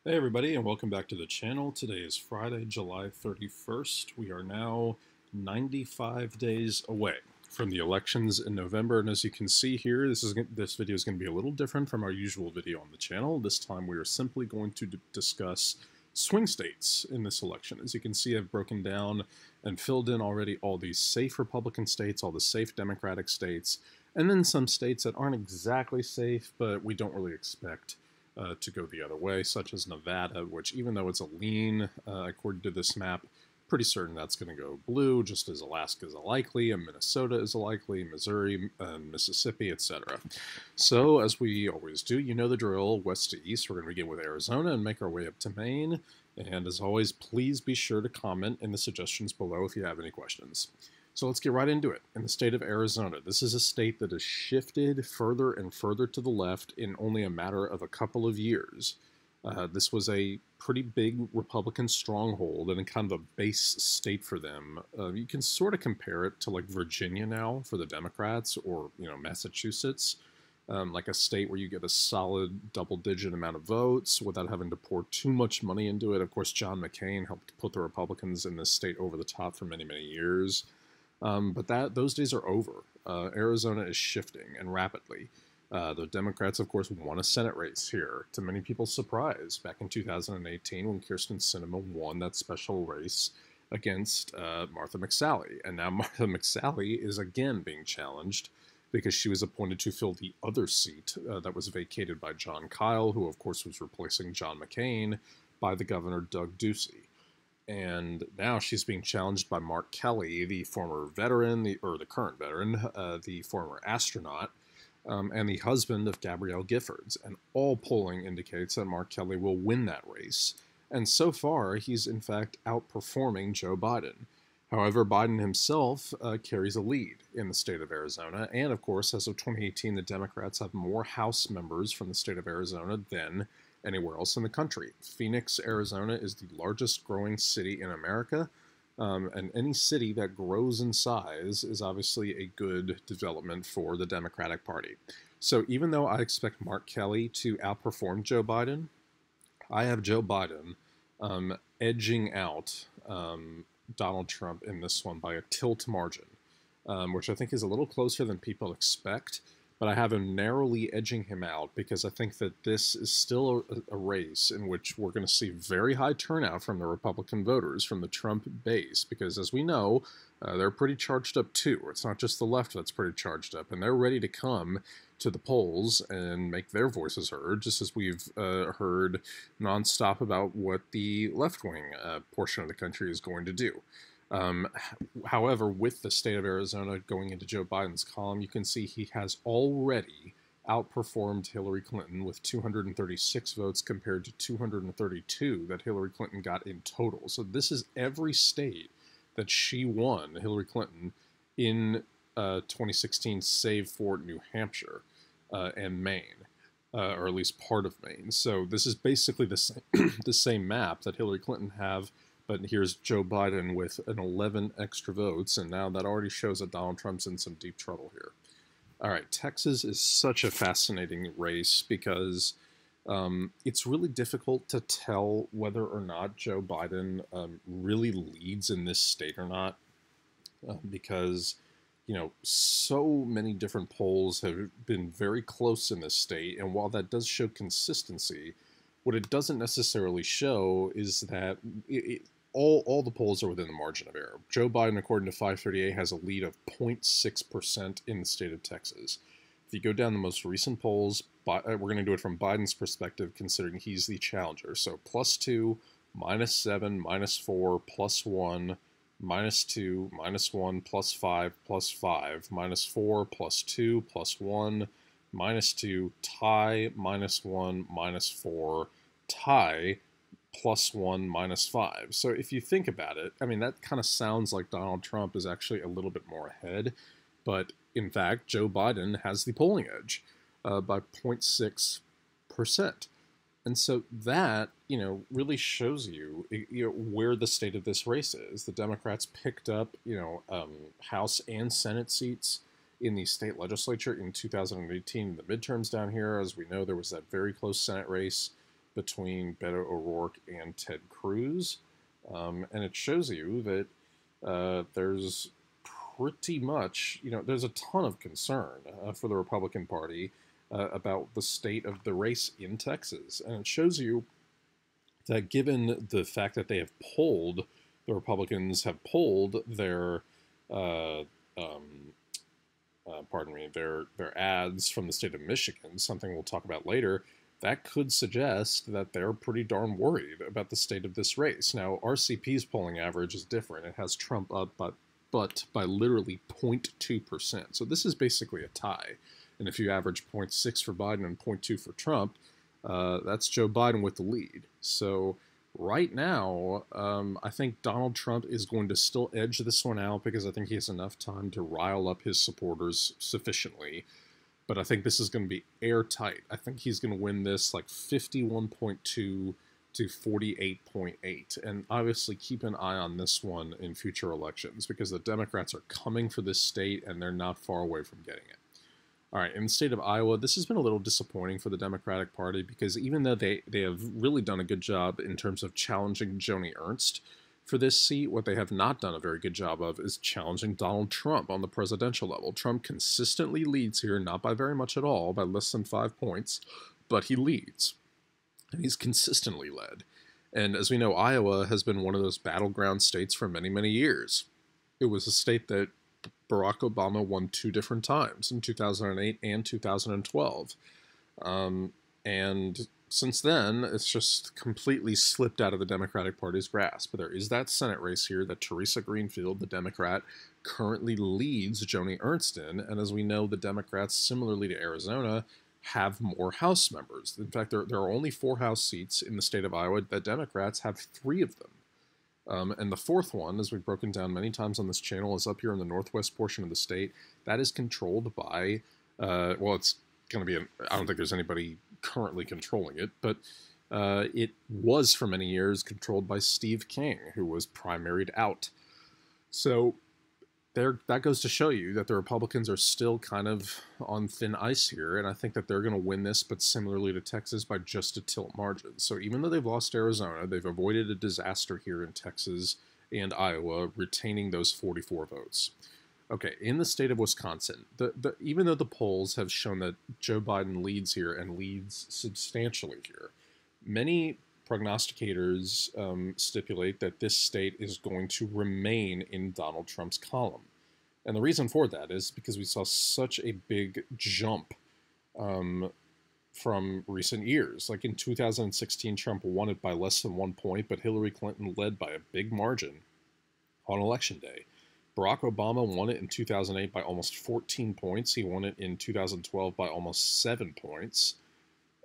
Hey everybody, and welcome back to the channel. Today is Friday, July 31st. We are now 95 days away from the elections in November, and as you can see here, this video is going to be a little different from our usual video on the channel. This time we are simply going to discuss swing states in this election. As you can see, I've broken down and filled in already all these safe Republican states, all the safe Democratic states, and then some states that aren't exactly safe, but we don't really expect to go the other way, such as Nevada, which even though it's a lean, according to this map, pretty certain that's going to go blue, just as Alaska is a likely, and Minnesota is a likely, Missouri, and Mississippi, etc. So, as we always do, you know the drill, west to east, we're going to begin with Arizona and make our way up to Maine. And as always, please be sure to comment in the suggestions below if you have any questions. So let's get right into it. In the state of Arizona, this is a state that has shifted further and further to the left in only a matter of a couple of years. This was a pretty big Republican stronghold and kind of a base state for them. You can sort of compare it to like Virginia now for the Democrats, or Massachusetts, like a state where you get a solid double-digit amount of votes without having to pour too much money into it. Of course, John McCain helped put the Republicans in this state over the top for many, many years. But those days are over. Arizona is shifting, and rapidly. The Democrats, of course, won a Senate race here, to many people's surprise, back in 2018 when Kyrsten Sinema won that special race against Martha McSally. And now Martha McSally is again being challenged because she was appointed to fill the other seat that was vacated by Jon Kyl, who, of course, was replacing John McCain, by the governor Doug Ducey. And now she's being challenged by Mark Kelly, the former veteran, the current veteran, the former astronaut, and the husband of Gabrielle Giffords. And all polling indicates that Mark Kelly will win that race. And so far, he's in fact outperforming Joe Biden. However, Biden himself carries a lead in the state of Arizona. And of course, as of 2018, the Democrats have more House members from the state of Arizona than anywhere else in the country. Phoenix, Arizona is the largest growing city in America, and any city that grows in size is obviously a good development for the Democratic Party. So even though I expect Mark Kelly to outperform Joe Biden, I have Joe Biden edging out Donald Trump in this one by a tilt margin, which I think is a little closer than people expect. But I have him narrowly edging him out because I think that this is still a race in which we're going to see very high turnout from the Republican voters, from the Trump base, because as we know, they're pretty charged up too. It's not just the left that's pretty charged up, and they're ready to come to the polls and make their voices heard, just as we've heard nonstop about what the left-wing portion of the country is going to do. However, with the state of Arizona going into Joe Biden's column, you can see he has already outperformed Hillary Clinton with 236 votes compared to 232 that Hillary Clinton got in total. So this is every state that she won, Hillary Clinton, in 2016, save for New Hampshire and Maine. Or at least part of Maine. So this is basically the same, the same map that Hillary Clinton have, but here's Joe Biden with an 11 extra votes, and now that already shows that Donald Trump's in some deep trouble here. All right, Texas is such a fascinating race because it's really difficult to tell whether or not Joe Biden really leads in this state or not, because so many different polls have been very close in this state, and while that does show consistency, what it doesn't necessarily show is that all the polls are within the margin of error. Joe Biden, according to 538, has a lead of 0.6% in the state of Texas. If you go down the most recent polls, we're going to do it from Biden's perspective, considering he's the challenger. So +2, -7, -4, +1, -2, -1, +5, +5, -4, +2, +1, -2, tie, -1, -4, tie, +1, -5. So if you think about it, I mean, that kind of sounds like Donald Trump is actually a little bit more ahead, but in fact, Joe Biden has the polling edge by 0.6%. And so that, really shows you, where the state of this race is. The Democrats picked up, House and Senate seats in the state legislature in 2018 in the midterms down here. As we know, there was that very close Senate race between Beto O'Rourke and Ted Cruz. And it shows you that there's pretty much, there's a ton of concern for the Republican Party about the state of the race in Texas. And it shows you that given the fact that the Republicans have pulled their, their ads from the state of Michigan, something we'll talk about later, that could suggest that they're pretty darn worried about the state of this race. Now, RCP's polling average is different. It has Trump up, but by literally 0.2%. So this is basically a tie. And if you average 0.6 for Biden and 0.2 for Trump, that's Joe Biden with the lead. So right now, I think Donald Trump is going to still edge this one out because I think he has enough time to rile up his supporters sufficiently. But I think this is going to be airtight. I think he's going to win this like 51.2 to 48.8. And obviously keep an eye on this one in future elections because the Democrats are coming for this state and they're not far away from getting it. All right, in the state of Iowa, this has been a little disappointing for the Democratic Party because even though they have really done a good job in terms of challenging Joni Ernst for this seat, what they have not done a very good job of is challenging Donald Trump on the presidential level. Trump consistently leads here, not by very much at all, by less than 5 points, but he leads. And he's consistently led. And as we know, Iowa has been one of those battleground states for many, many years. It was a state that Barack Obama won 2 different times, in 2008 and 2012. And since then, it's just completely slipped out of the Democratic Party's grasp. But there is that Senate race here that Teresa Greenfield, the Democrat, currently leads Joni Ernst in. And as we know, the Democrats, similarly to Arizona, have more House members. In fact, there are only 4 House seats in the state of Iowa. The Democrats have 3 of them. And the 4th one, as we've broken down many times on this channel, is up here in the northwest portion of the state. That is controlled by, well, it's going to be, I don't think there's anybody currently controlling it, but it was for many years controlled by Steve King, who was primaried out. So that goes to show you that the Republicans are still kind of on thin ice here, and I think that they're going to win this, but similarly to Texas, by just a tilt margin. So even though they've lost Arizona, they've avoided a disaster here in Texas and Iowa, retaining those 44 votes. Okay, in the state of Wisconsin, even though the polls have shown that Joe Biden leads here and leads substantially here, many prognosticators stipulate that this state is going to remain in Donald Trump's column. And the reason for that is because we saw such a big jump from recent years. Like in 2016, Trump won it by less than 1 point, but Hillary Clinton led by a big margin on Election Day. Barack Obama won it in 2008 by almost 14 points. He won it in 2012 by almost 7 points.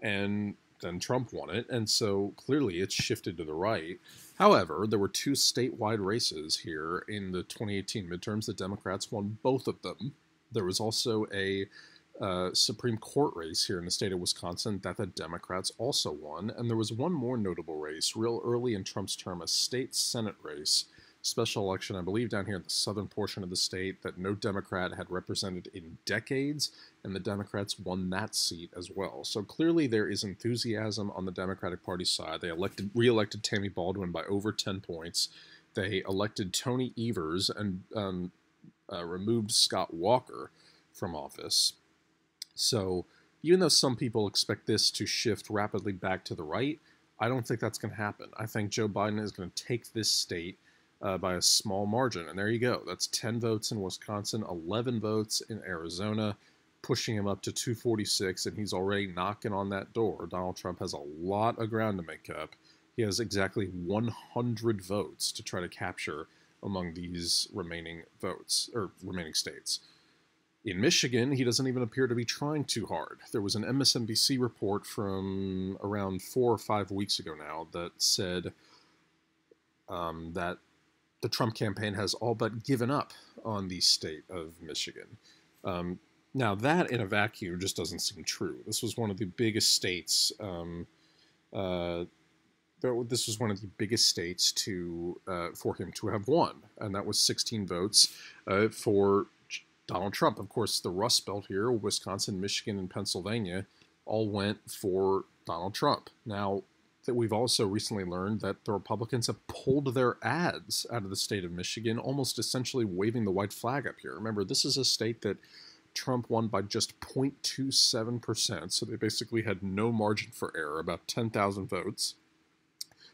And then Trump won it, and so clearly it's shifted to the right. However, there were 2 statewide races here in the 2018 midterms. The Democrats won both of them. There was also a Supreme Court race here in the state of Wisconsin that the Democrats also won, and there was one more notable race real early in Trump's term, a state Senate race, special election, I believe down here in the southern portion of the state, that no Democrat had represented in decades, and the Democrats won that seat as well. So clearly there is enthusiasm on the Democratic Party side. They re-elected Tammy Baldwin by over 10 points. They elected Tony Evers and removed Scott Walker from office. So even though some people expect this to shift rapidly back to the right, I don't think that's going to happen. I think Joe Biden is going to take this state by a small margin. And there you go. That's 10 votes in Wisconsin, 11 votes in Arizona, pushing him up to 246, and he's already knocking on that door. Donald Trump has a lot of ground to make up. He has exactly 100 votes to try to capture among these remaining votes, or remaining states. In Michigan, he doesn't even appear to be trying too hard. There was an MSNBC report from around 4 or 5 weeks ago now that said that the Trump campaign has all but given up on the state of Michigan. Now, that in a vacuum just doesn't seem true. This was one of the biggest states. This was one of the biggest states for him to have won, and that was 16 votes for Donald Trump. Of course, the Rust Belt here, Wisconsin, Michigan, and Pennsylvania, all went for Donald Trump. Now, that we've also recently learned that the Republicans have pulled their ads out of the state of Michigan, almost essentially waving the white flag up here. Remember, this is a state that Trump won by just 0.27%, so they basically had no margin for error, about 10,000 votes.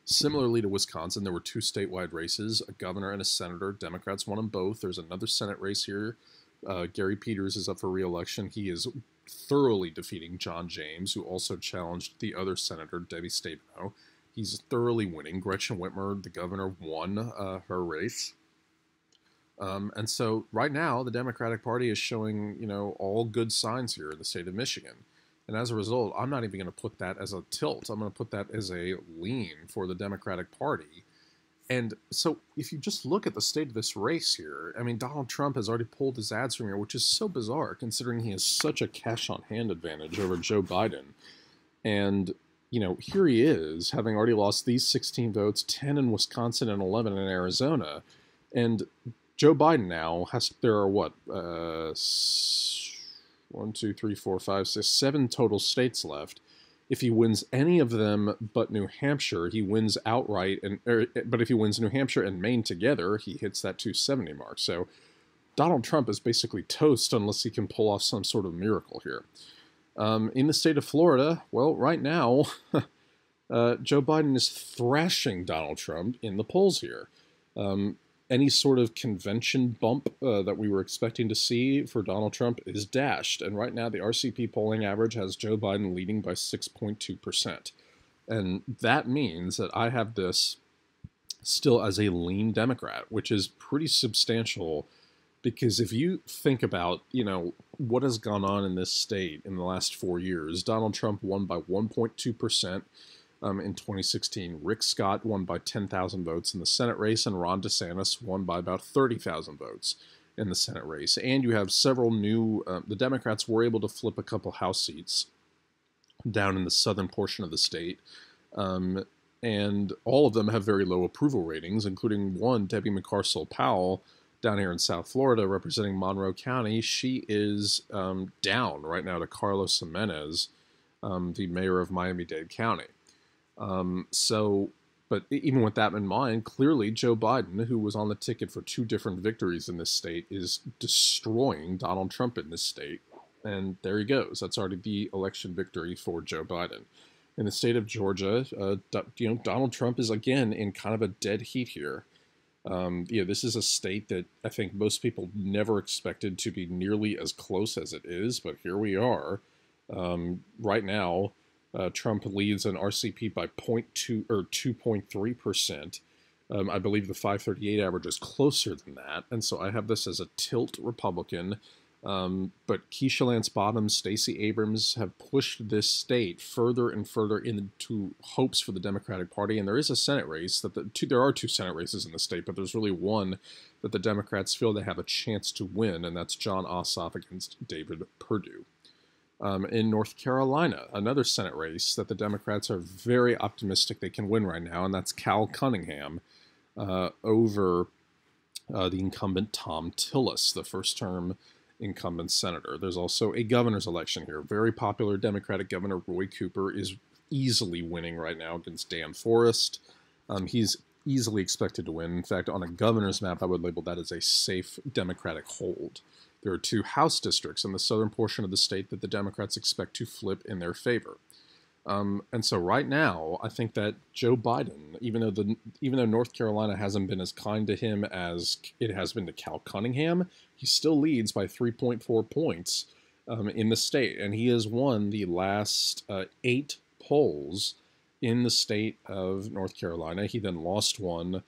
Similarly to Wisconsin, there were two statewide races, a governor and a senator. Democrats won them both. There's another Senate race here. Gary Peters is up for re-election. He is thoroughly defeating John James, who also challenged the other senator, Debbie Stabenow. He's thoroughly winning. Gretchen Whitmer, the governor, won her race. And so right now, the Democratic Party is showing, all good signs here in the state of Michigan. And as a result, I'm not even going to put that as a tilt. I'm going to put that as a lean for the Democratic Party. And so if you just look at the state of this race here, I mean, Donald Trump has already pulled his ads from here, which is so bizarre considering he has such a cash-on-hand advantage over Joe Biden. And, here he is, having already lost these 16 votes, 10 in Wisconsin and 11 in Arizona. And Joe Biden now there are what, 1, 2, 3, 4, 5, 6, 7 total states left. If he wins any of them but New Hampshire, he wins outright. But if he wins New Hampshire and Maine together, he hits that 270 mark. So Donald Trump is basically toast unless he can pull off some sort of miracle here. In the state of Florida, well, right now, Joe Biden is thrashing Donald Trump in the polls here. Any sort of convention bump that we were expecting to see for Donald Trump is dashed. And right now, the RCP polling average has Joe Biden leading by 6.2%. And that means that I have this still as a lean Democrat, which is pretty substantial. Because if you think about, what has gone on in this state in the last 4 years, Donald Trump won by 1.2%. In 2016, Rick Scott won by 10,000 votes in the Senate race, and Ron DeSantis won by about 30,000 votes in the Senate race. And you have several new, the Democrats were able to flip a couple House seats down in the southern portion of the state. And all of them have very low approval ratings, including one, Debbie McCarcel-Powell, down here in South Florida, representing Monroe County. She is down right now to Carlos Jimenez, the mayor of Miami-Dade County. But even with that in mind, clearly Joe Biden, who was on the ticket for 2 different victories in this state, is destroying Donald Trump in this state. And there he goes. That's already the election victory for Joe Biden. In the state of Georgia, Donald Trump is again in kind of a dead heat here. This is a state that I think most people never expected to be nearly as close as it is, but here we are. Right now, Trump leads an RCP by 2.3%. I believe the 538 average is closer than that, and so I have this as a tilt Republican. But Keisha Lance Bottoms, Stacey Abrams have pushed this state further and further into hopes for the Democratic Party. And there is a Senate race there are 2 Senate races in the state, but there's really one that the Democrats feel they have a chance to win, and that's Jon Ossoff against David Perdue. In North Carolina, another Senate race that the Democrats are very optimistic they can win right now, and that's Cal Cunningham over the incumbent Thom Tillis, the first-term incumbent senator. There's also a governor's election here. Very popular Democratic Governor Roy Cooper is easily winning right now against Dan Forest. He's easily expected to win. In fact, on a governor's map, I would label that as a safe Democratic hold. There are 2 House districts in the southern portion of the state that the Democrats expect to flip in their favor. And so right now, I think that Joe Biden, even though North Carolina hasn't been as kind to him as it has been to Cal Cunningham, he still leads by 3.4 points in the state. And he has won the last 8 polls in the state of North Carolina. He then lost one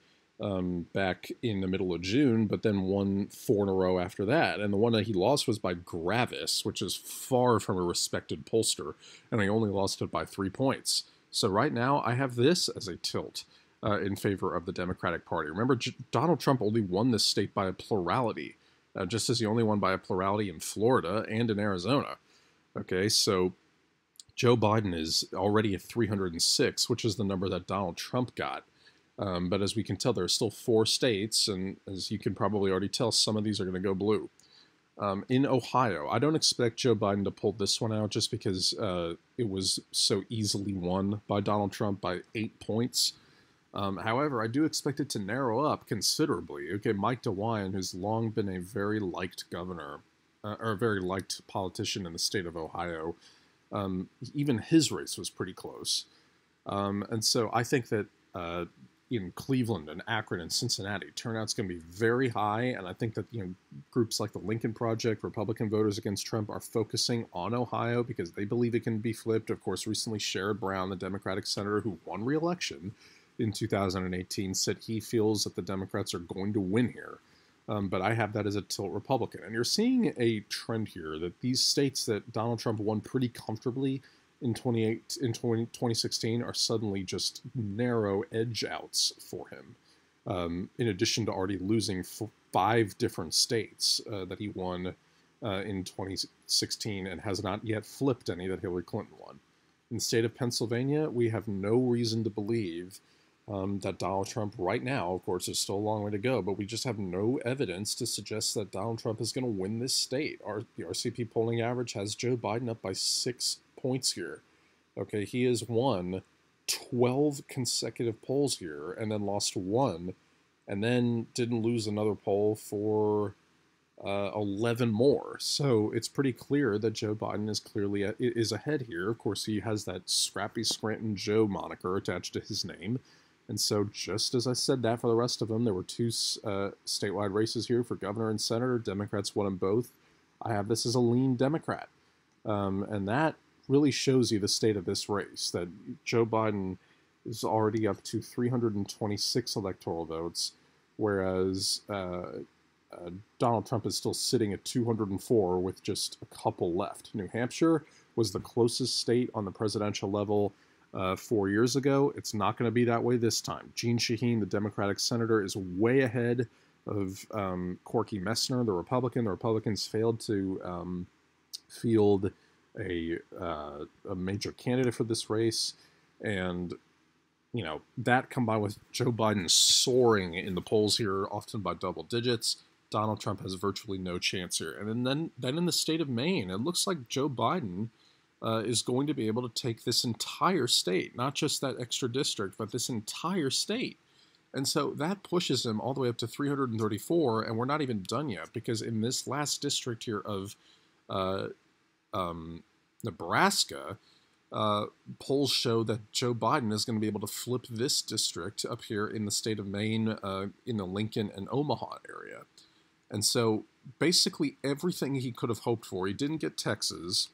back in the middle of June, but then won 4 in a row after that. And the one that he lost was by Gravis, which is far from a respected pollster, and he only lost it by 3 points. So right now, I have this as a tilt in favor of the Democratic Party. Remember, Donald Trump only won this state by a plurality, just as he only won by a plurality in Florida and in Arizona. Okay, so Joe Biden is already at 306, which is the number that Donald Trump got. But as we can tell, there are still 4 states, and as you can probably already tell, some of these are going to go blue. In Ohio, I don't expect Joe Biden to pull this one out just because it was so easily won by Donald Trump by 8 points. However, I do expect it to narrow up considerably. Okay, Mike DeWine, who's long been a very liked governor, or a very liked politician in the state of Ohio, even his race was pretty close. And so I think that in Cleveland and Akron and Cincinnati, turnout's going to be very high, and I think that groups like the Lincoln Project, Republican Voters Against Trump, are focusing on Ohio because they believe it can be flipped. Of course, recently Sherrod Brown, the Democratic senator who won re-election in 2018, said he feels that the Democrats are going to win here. But I have that as a tilt Republican. And you're seeing a trend here that these states that Donald Trump won pretty comfortably in 2016 are suddenly just narrow edge outs for him, in addition to already losing 5 different states that he won in 2016 and has not yet flipped any that Hillary Clinton won. In the state of Pennsylvania, we have no reason to believe that Donald Trump right now, of course, there's still a long way to go, but we just have no evidence to suggest that Donald Trump is going to win this state. The RCP polling average has Joe Biden up by 6 points here. Okay, he has won 12 consecutive polls here and then lost 1 and then didn't lose another poll for 11 more. So it's pretty clear that Joe Biden is clearly is ahead here. Of course, he has that Scrappy Scranton Joe moniker attached to his name. And so just as I said that for the rest of them, there were 2 statewide races here for governor and senator. Democrats won them both. I have this as a lean Democrat. And that really shows you the state of this race, that Joe Biden is already up to 326 electoral votes, whereas Donald Trump is still sitting at 204 with just a couple left. New Hampshire was the closest state on the presidential level 4 years ago. It's not going to be that way this time. Jeanne Shaheen, the Democratic senator, is way ahead of Corky Messner, the Republican. The Republicans failed to field a major candidate for this race, and that combined with Joe Biden soaring in the polls here, often by double digits, Donald Trump has virtually no chance here. And then in the state of Maine, it looks like Joe Biden is going to be able to take this entire state, not just that extra district, but this entire state. And so that pushes him all the way up to 334, and we're not even done yet, because in this last district here of Nebraska, polls show that Joe Biden is going to be able to flip this district up here in the state of Maine, in the Lincoln and Omaha area. And so basically everything he could have hoped for, he didn't get Texas,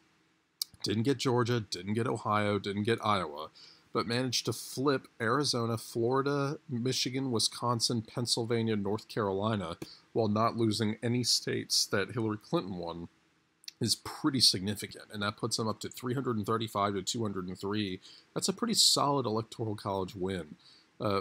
didn't get Georgia, didn't get Ohio, didn't get Iowa, but managed to flip Arizona, Florida, Michigan, Wisconsin, Pennsylvania, North Carolina, while not losing any states that Hillary Clinton won, is pretty significant. And that puts him up to 335 to 203. That's a pretty solid Electoral College win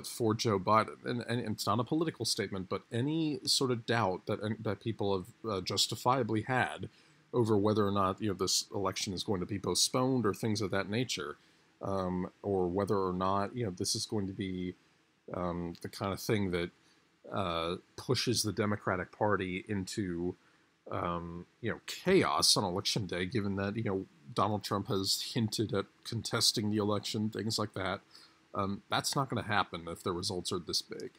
for Joe Biden. And it's not a political statement, but any sort of doubt that people have justifiably had over whether or not this election is going to be postponed or things of that nature, or whether or not this is going to be the kind of thing that pushes the Democratic Party into chaos on election day, given that Donald Trump has hinted at contesting the election, things like that. That's not going to happen if the results are this big.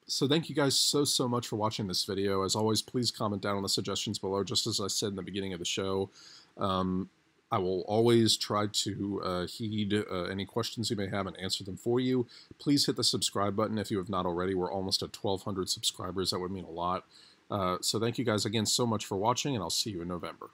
So thank you guys so much for watching this video. As always, please comment down on the suggestions below. Just as I said in the beginning of the show, I will always try to heed any questions you may have and answer them for you. Please hit the subscribe button if you have not already. We're almost at 1,200 subscribers. That would mean a lot. So thank you guys again so much for watching, and I'll see you in November.